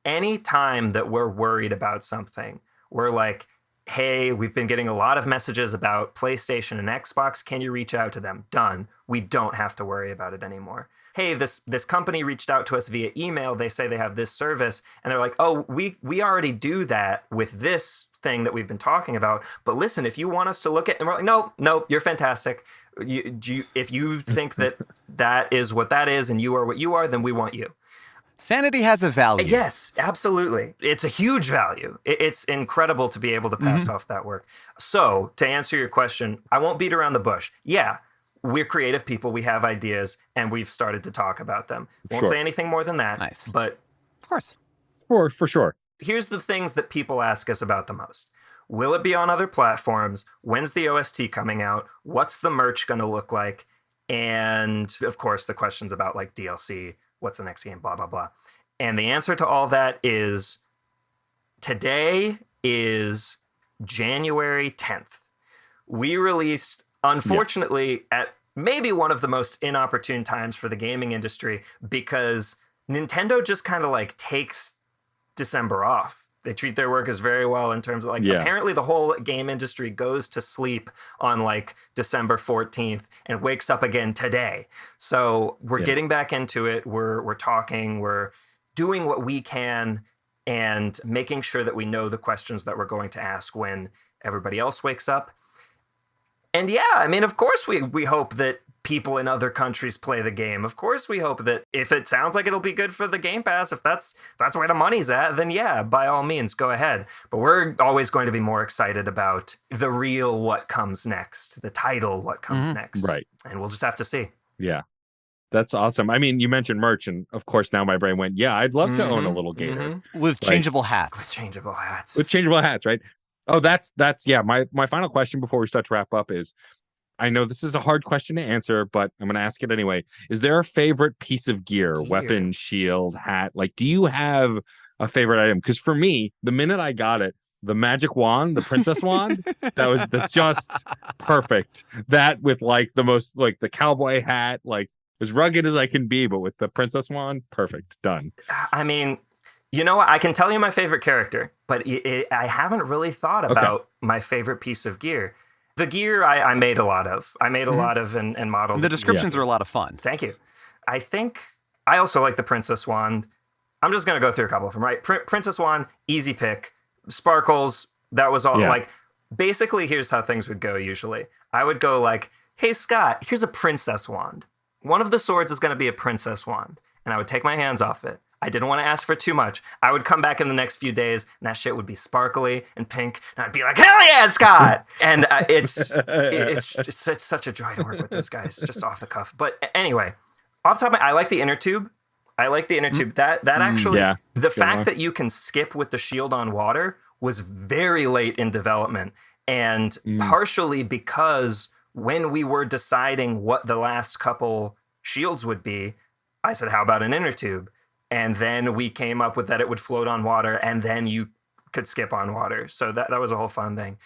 Any time that we're worried about something, we're like, hey, we've been getting a lot of messages about PlayStation and Xbox. Can you reach out to them? Done. We don't have to worry about it anymore. Hey, this company reached out to us via email. They say they have this service. And they're like, oh, we already do that with this thing that we've been talking about. But listen, if you want us to look at, and we're like, no, you're fantastic. If you think that is what that is and you are what you are, then we want you. Sanity has a value. Yes, absolutely. It's a huge value. It's incredible to be able to pass off that work. So to answer your question, I won't beat around the bush. Yeah, we're creative people. We have ideas and we've started to talk about them. Won't say anything more than that. Nice. But of course. For sure. Here's the things that people ask us about the most. Will it be on other platforms? When's the OST coming out? What's the merch going to look like? And of course, the questions about like DLC, what's the next game, blah, blah, blah. And the answer to all that is today is January 10th. We released, unfortunately, at maybe one of the most inopportune times for the gaming industry, because Nintendo just kind of like takes December off. They treat their workers very well in terms of like, apparently the whole game industry goes to sleep on like December 14th and wakes up again today. So we're getting back into it. We're talking, we're doing what we can and making sure that we know the questions that we're going to ask when everybody else wakes up. And yeah, I mean, of course we hope that people in other countries play the game. Of course we hope that if it sounds like it'll be good for the Game Pass, if that's where the money's at, then yeah, by all means, go ahead. But we're always going to be more excited about the real what comes next, the title what comes next. Right. And we'll just have to see. Yeah. That's awesome. I mean, you mentioned merch, and of course now my brain went, yeah, I'd love to own a little Gator. With changeable hats. With changeable hats. With changeable hats, right? Oh, that's my final question before we start to wrap up is, I know this is a hard question to answer, but I'm going to ask it anyway. Is there a favorite piece of gear, weapon, shield, hat? Like, do you have a favorite item? Because for me, the minute I got it, the magic wand, the princess wand, that was just perfect. That with like the most, like the cowboy hat, like as rugged as I can be, but with the princess wand, perfect, done. I mean, you know what? I can tell you my favorite character, but I haven't really thought about my favorite piece of gear. The gear I made a lot of. I made a lot of and modeled. The descriptions are a lot of fun. Thank you. I think I also like the Princess Wand. I'm just going to go through a couple of them, right? Princess Wand, easy pick. Sparkles, that was all. Like, basically, here's how things would go usually. I would go like, hey, Scott, here's a Princess Wand. One of the swords is going to be a Princess Wand. And I would take my hands off it. I didn't want to ask for too much. I would come back in the next few days, and that shit would be sparkly and pink, and I'd be like, hell yeah, Scott! And it's such a joy to work with those guys, just off the cuff. But anyway, off the top of my, I like the inner tube. That actually, the fact that you can skip with the shield on water was very late in development, and partially because when we were deciding what the last couple shields would be, I said, how about an inner tube? And then we came up with that it would float on water, and then you could skip on water. So that was a whole fun thing.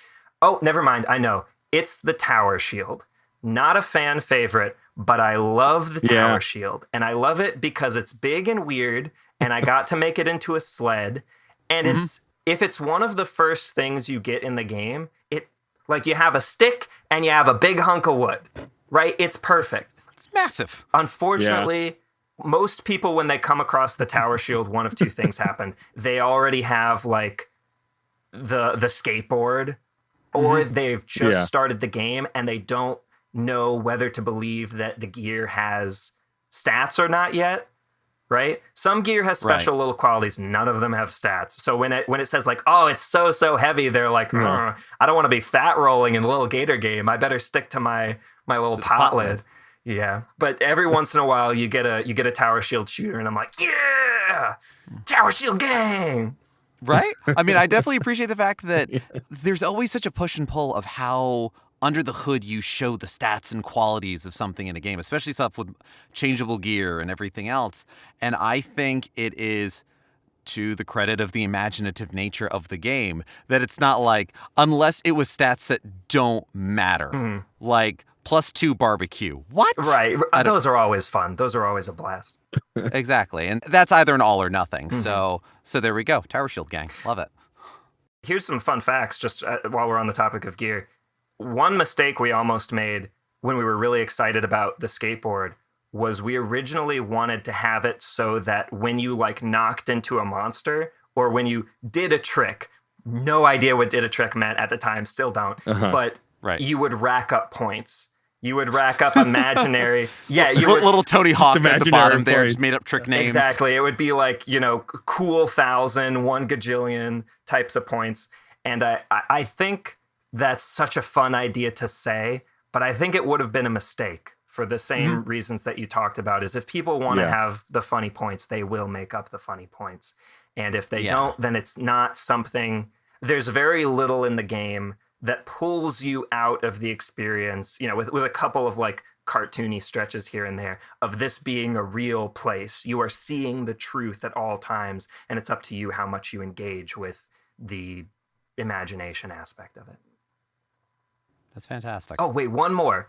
Oh, never mind. I know. It's the tower shield. Not a fan favorite, but I love the tower shield. And I love it because it's big and weird, and I got to make it into a sled. And if it's one of the first things you get in the game, it like you have a stick and you have a big hunk of wood, right? It's perfect. It's massive. Unfortunately, most people, when they come across the tower shield, one of two things happen. They already have like the skateboard, or they've just started the game and they don't know whether to believe that the gear has stats or not yet. right? Some gear has special little qualities. None of them have stats. So when it says like, oh, it's so heavy, they're like, I don't want to be fat rolling in the Lil Gator game. I better stick to my little pot lid. Yeah. But every once in a while you get a tower shield shooter and I'm like, yeah, tower shield gang. Right? I mean, I definitely appreciate the fact that there's always such a push and pull of how under the hood you show the stats and qualities of something in a game, especially stuff with changeable gear and everything else. And I think it is to the credit of the imaginative nature of the game that it's not like, unless it was stats that don't matter, like +2 barbecue. What? Right. Those are always fun. Those are always a blast. Exactly. And that's either an all or nothing. So there we go. Tower Shield gang. Love it. Here's some fun facts just while we're on the topic of gear. One mistake we almost made when we were really excited about the skateboard was we originally wanted to have it so that when you like knocked into a monster or when you did a trick, no idea what did a trick meant at the time, still don't, but you would rack up points. You would rack up imaginary. Yeah, you would, little Tony Hawk at the bottom there, just made up trick names. Exactly. It would be like, cool 1,000, 1 gajillion types of points. And I think that's such a fun idea to say, but I think it would have been a mistake for the same reasons that you talked about, is if people want to have the funny points, they will make up the funny points. And if they don't, then it's not something, there's very little in the game that pulls you out of the experience, with a couple of like cartoony stretches here and there of this being a real place. You are seeing the truth at all times, and it's up to you how much you engage with the imagination aspect of it. That's fantastic. Oh, wait, one more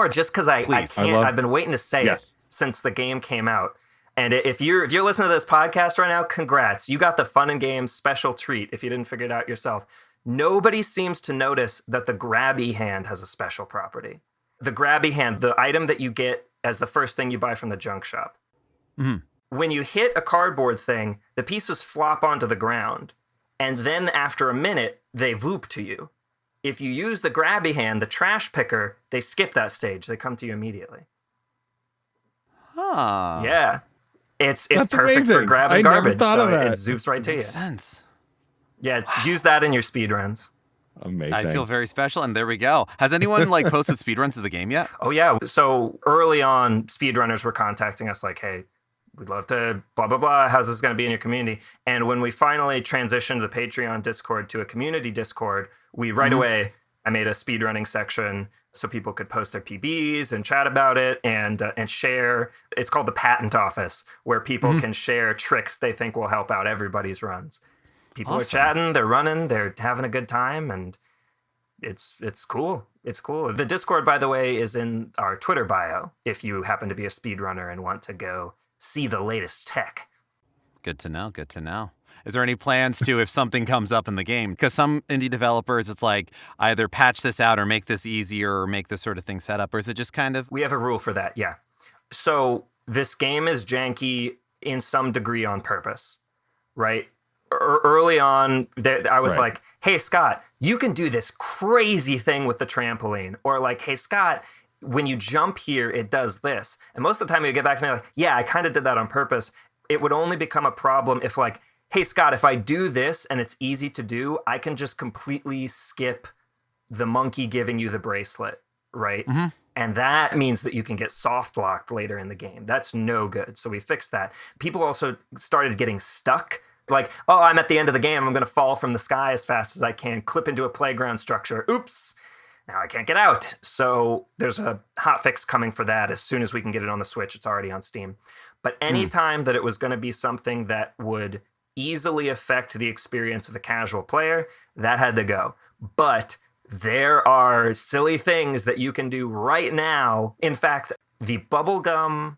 just because I can't. I've been waiting to say it since the game came out. And if you're listening to this podcast right now, congrats. You got the Fun and Games special treat if you didn't figure it out yourself. Nobody seems to notice that the grabby hand has a special property. The grabby hand, the item that you get as the first thing you buy from the junk shop. When you hit a cardboard thing, the pieces flop onto the ground. And then after a minute, they voop to you. If you use the grabby hand, the trash picker, they skip that stage. They come to you immediately. Huh. Yeah. It's perfect amazing. for grabbing garbage. Never thought of that. It zoops right to you. Makes sense. Yeah, use that in your speed runs. Amazing. I feel very special, and there we go. Has anyone posted speedruns of the game yet? Oh, yeah. So early on, speedrunners were contacting us like, hey, we'd love to blah, blah, blah. How's this going to be in your community? And when we finally transitioned the Patreon Discord to a community Discord, we right away, I made a speedrunning section so people could post their PBs and chat about it and share. It's called the Patent Office, where people can share tricks they think will help out everybody's runs. People are chatting, they're running, they're having a good time, and it's cool. It's cool. The Discord, by the way, is in our Twitter bio if you happen to be a speedrunner and want to go see the latest tech. Good to know. Good to know. Is there any plans to, if something comes up in the game? Because some indie developers, it's like either patch this out or make this easier or make this sort of thing set up, or is it just kind of... We have a rule for that, yeah. So this game is janky in some degree on purpose, right? Early on, I was like, hey, Scott, you can do this crazy thing with the trampoline. Or like, hey, Scott, when you jump here, it does this. And most of the time you get back to me like, yeah, I kind of did that on purpose. It would only become a problem if like, hey, Scott, if I do this and it's easy to do, I can just completely skip the monkey giving you the bracelet, right? And that means that you can get soft locked later in the game. That's no good. So we fixed that. People also started getting stuck. Like, oh, I'm at the end of the game. I'm going to fall from the sky as fast as I can, clip into a playground structure. Oops. Now I can't get out. So there's a hot fix coming for that. As soon as we can get it on the Switch, it's already on Steam. But anytime that it was going to be something that would easily affect the experience of a casual player, that had to go. But there are silly things that you can do right now. In fact, the bubblegum...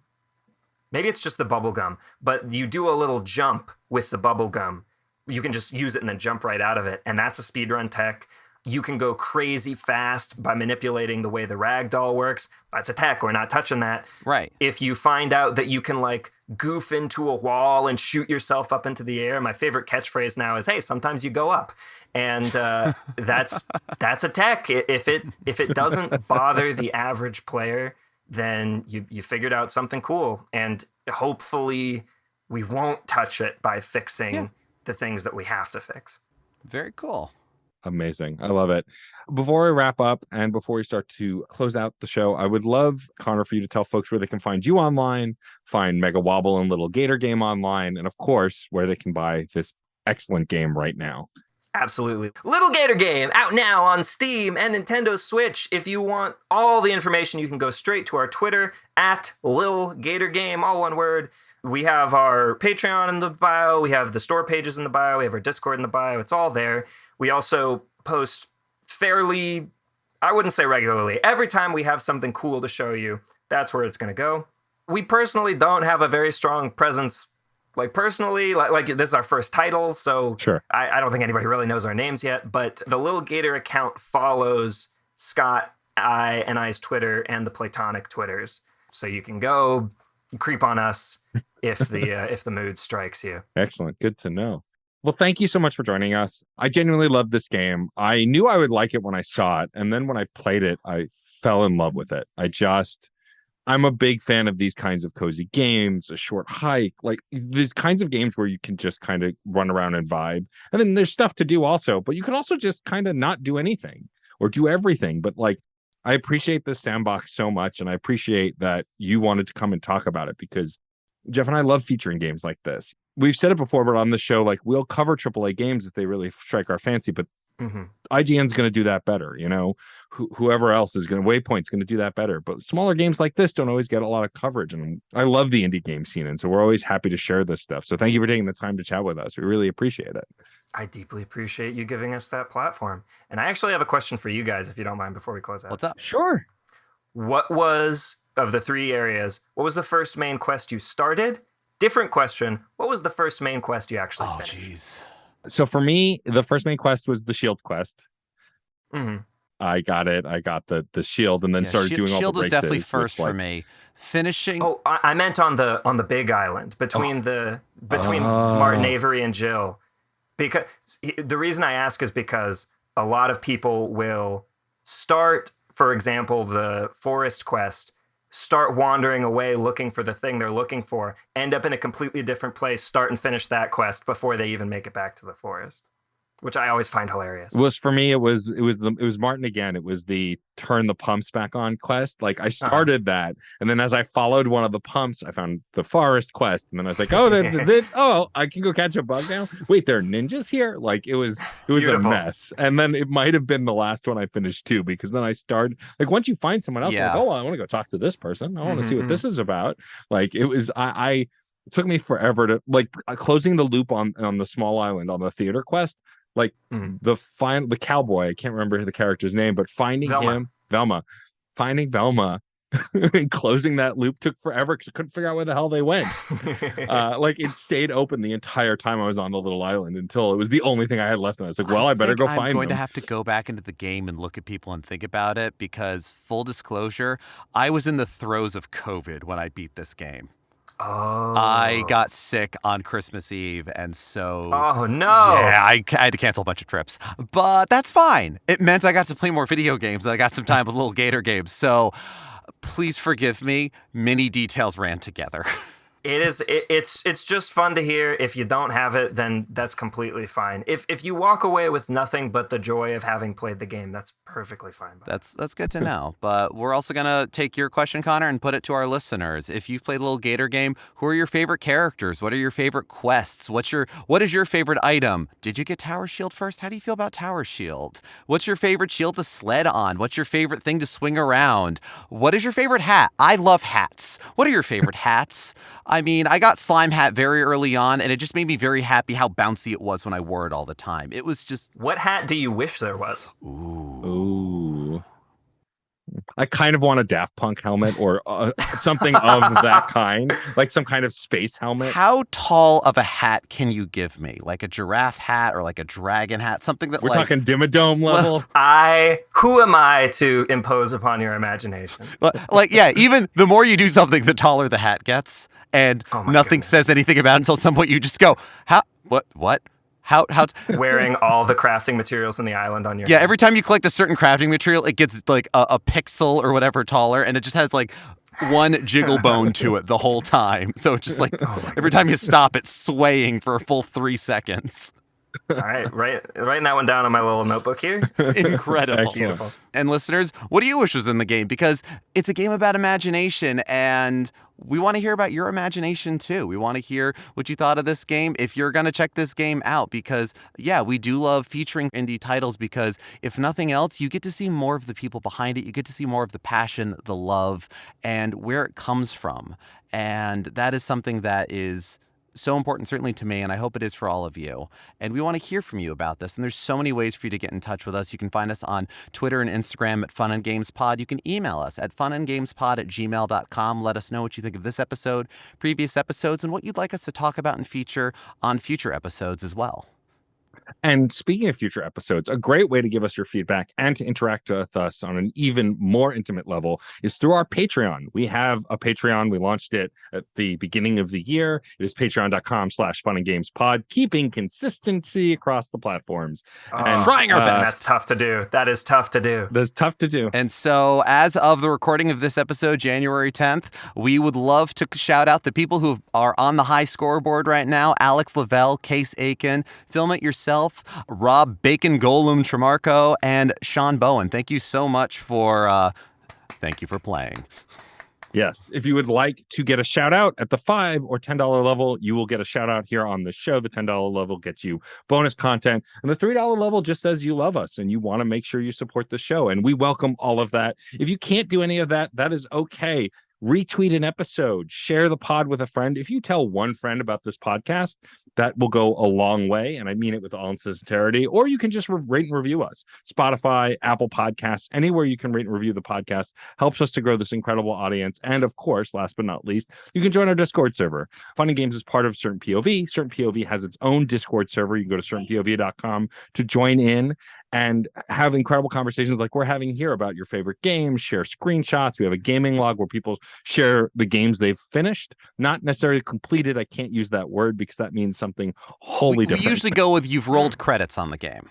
Maybe it's just the bubble gum, but you do a little jump with the bubble gum. You can just use it and then jump right out of it. And that's a speedrun tech. You can go crazy fast by manipulating the way the ragdoll works. That's a tech. We're not touching that. Right. If you find out that you can like goof into a wall and shoot yourself up into the air, my favorite catchphrase now is, hey, sometimes you go up. And that's a tech. If it doesn't bother the average player, then you figured out something cool. And hopefully we won't touch it by fixing the things that we have to fix. Very cool. Amazing. I love it. Before we wrap up and before we start to close out the show, I would love, Connor, for you to tell folks where they can find you online, find MegaWobble and Lil Gator game online, and of course, where they can buy this excellent game right now. Absolutely. Lil Gator game out now on Steam and Nintendo Switch. If you want all the information, you can go straight to our Twitter at Lil Gator game, all one word. We have our Patreon in the bio. We have the store pages in the bio. We have our Discord in the bio. It's all there. We also post fairly, I wouldn't say regularly. Every time we have something cool to show you, that's where it's going to go. We personally don't have a very strong presence. Like personally, like this is our first title, so sure. I don't think anybody really knows our names yet, but the Lil Gator account follows Scott, and I's Twitter and the Platonic Twitters. So you can go creep on us if the mood strikes you. Excellent. Good to know. Well, thank you so much for joining us. I genuinely love this game. I knew I would like it when I saw it, and then when I played it, I fell in love with it. I'm a big fan of these kinds of cozy games, a short hike, like these kinds of games where you can just kind of run around and vibe. And then there's stuff to do also, but you can also just kind of not do anything or do everything. But like, I appreciate this sandbox so much. And I appreciate that you wanted to come and talk about it because Geoff and I love featuring games like this. We've said it before, but on the show, like we'll cover AAA games if they really strike our fancy, but IGN's going to do that better, you know. Whoever else is going to, Waypoint's going to do that better. But smaller games like this don't always get a lot of coverage, and I love the indie game scene, and so we're always happy to share this stuff. So thank you for taking the time to chat with us. We really appreciate it. I deeply appreciate you giving us that platform. And I actually have a question for you guys, if you don't mind, before we close out. What's up? Sure. What was, of the 3 areas, what was the first main quest you started? Different question. What was the first main quest you actually finished? Jeez. So for me, the first main quest was the shield quest. Mm-hmm. I got it. I got the shield, and then started doing all the races. Shield was definitely first for me. Finishing. Oh, I meant on the big island between Martin Avery and Jill. Because the reason I ask is because a lot of people will start, for example, the forest quest, start wandering away looking for the thing they're looking for, end up in a completely different place, start and finish that quest before they even make it back to the forest, which I always find hilarious. For me, it was Martin again. It was the turn the pumps back on quest. Like I started that, and then as I followed one of the pumps, I found the forest quest, and then I was like, oh, I can go catch a bug now. Wait, there are ninjas here. Like it was a mess. And then it might have been the last one I finished too, because then I started like once you find someone else, like, oh, I want to go talk to this person. I want to see what this is about. Like it was, it took me forever to like closing the loop on the small island on the theater quest. Like the cowboy, I can't remember the character's name, but finding Velma and closing that loop took forever because I couldn't figure out where the hell they went. Like it stayed open the entire time I was on the little island until it was the only thing I had left. And I was like, well, I better go find them. I'm going to have to go back into the game and look at people and think about it because full disclosure, I was in the throes of COVID when I beat this game. Oh. I got sick on Christmas Eve, and so... Oh, no! Yeah, I had to cancel a bunch of trips. But that's fine. It meant I got to play more video games, and I got some time with Lil Gator games. So please forgive me. Many details ran together. It's just fun to hear. If you don't have it, then that's completely fine. If you walk away with nothing but the joy of having played the game, that's perfectly fine. That's good to know. But we're also gonna take your question, Connor, and put it to our listeners. If you've played a Lil Gator game, who are your favorite characters? What are your favorite quests? What is your favorite item? Did you get Tower Shield first? How do you feel about Tower Shield? What's your favorite shield to sled on? What's your favorite thing to swing around? What is your favorite hat? I love hats. What are your favorite hats? I mean, I got Slime Hat very early on, and it just made me very happy how bouncy it was when I wore it all the time. It was just... What hat do you wish there was? Ooh. I kind of want a Daft Punk helmet or something of that kind, like some kind of space helmet. How tall of a hat can you give me? Like a giraffe hat or like a dragon hat? Something that we're talking Dimmadome level. Who am I to impose upon your imagination? Even the more you do something, the taller the hat gets, and nothing says anything about it until some point you just go, how? What? How wearing all the crafting materials in the island on your head. Every time you collect a certain crafting material, it gets like a pixel or whatever taller, and it just has like one jiggle bone to it the whole time. So it's just like every time you stop, it's swaying for a full 3 seconds. All right, writing that one down on my little notebook here. Incredible. Beautiful. And listeners, what do you wish was in the game? Because it's a game about imagination, and we want to hear about your imagination too. We want to hear what you thought of this game. If you're going to check this game out, because yeah, we do love featuring indie titles, because if nothing else, you get to see more of the people behind it. You get to see more of the passion, the love, and where it comes from. And that is something that is so important, certainly to me, and I hope it is for all of you. And we want to hear from you about this. And there's so many ways for you to get in touch with us. You can find us on Twitter and Instagram at Fun and Games Pod. You can email us at funandgamespod@gmail.com. Let us know what you think of this episode, previous episodes, and what you'd like us to talk about and feature on future episodes as well. And speaking of future episodes, a great way to give us your feedback and to interact with us on an even more intimate level is through our Patreon. We have a Patreon. We launched it at the beginning of the year. It is patreon.com/funandgamespod, keeping consistency across the platforms. And trying our best. That's tough to do. That is tough to do. That's tough to do. And so as of the recording of this episode, January 10th, we would love to shout out the people who are on the high scoreboard right now. Alex Lavelle, Case Aiken, Film It Yourself, Rob Bacon Golem Tremarco, and Sean Bowen. Thank you so much for playing. Yes. If you would like to get a shout out at the $5 or $10 level, you will get a shout out here on the show. The $10 level gets you bonus content, and the $3 level just says you love us and you want to make sure you support the show. And we welcome all of that. If you can't do any of that, that is okay. Retweet an episode, share the pod with a friend. If you tell one friend about this podcast, that will go a long way. And I mean it with all sincerity. Or you can just rate and review us. Spotify, Apple Podcasts, anywhere you can rate and review the podcast helps us to grow this incredible audience. And of course, last but not least, you can join our Discord server. Fun and Games is part of Certain POV. Certain POV has its own Discord server. You can go to certainpov.com to join in and have incredible conversations like we're having here about your favorite games, share screenshots. We have a gaming log where people share the games they've finished, not necessarily completed. I can't use that word because that means something wholly different. We usually go with you've rolled credits on the game.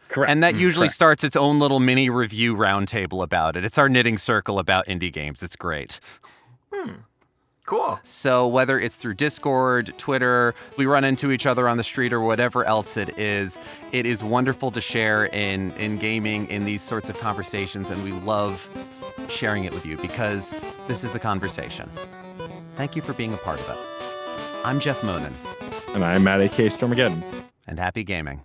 Correct. And that usually starts its own little mini review roundtable about it. It's our knitting circle about indie games. It's great. Cool. So whether it's through Discord, Twitter, we run into each other on the street, or whatever else it is wonderful to share in gaming, in these sorts of conversations, and we love sharing it with you because this is a conversation. Thank you for being a part of it. I'm Geoff Moonen. And I'm Matt A.K. Stormageddon. And happy gaming.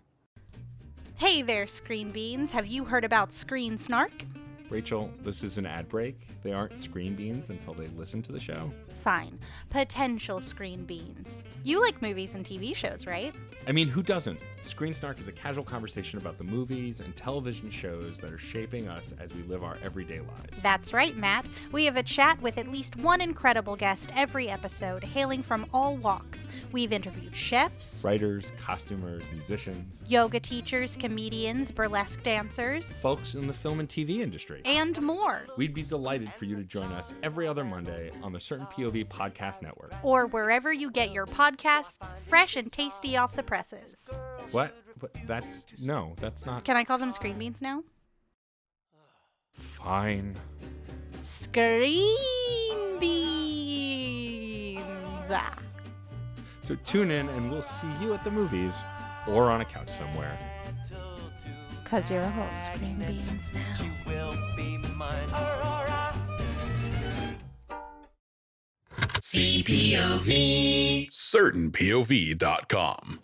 Hey there, Screen Beans. Have you heard about Screen Snark? Rachel, this is an ad break. They aren't screen beans until they listen to the show. Fine. Potential Screen Beans. You like movies and TV shows, right? I mean, who doesn't? Screen Snark is a casual conversation about the movies and television shows that are shaping us as we live our everyday lives. That's right, Matt. We have a chat with at least one incredible guest every episode, hailing from all walks. We've interviewed chefs, Writers, costumers, musicians, yoga teachers, comedians, burlesque dancers, folks in the film and TV industry, and more. We'd be delighted for you to join us every other Monday on the Certain POV Podcast Network. Or wherever you get your podcasts, fresh and tasty off the presses. What? That's not. Can I call them Screen Beans now? Fine. Screen Beans. So tune in and we'll see you at the movies or on a couch somewhere. 'Cause you're all Screen Beans now. You will be mine. CPOV. CertainPOV.com.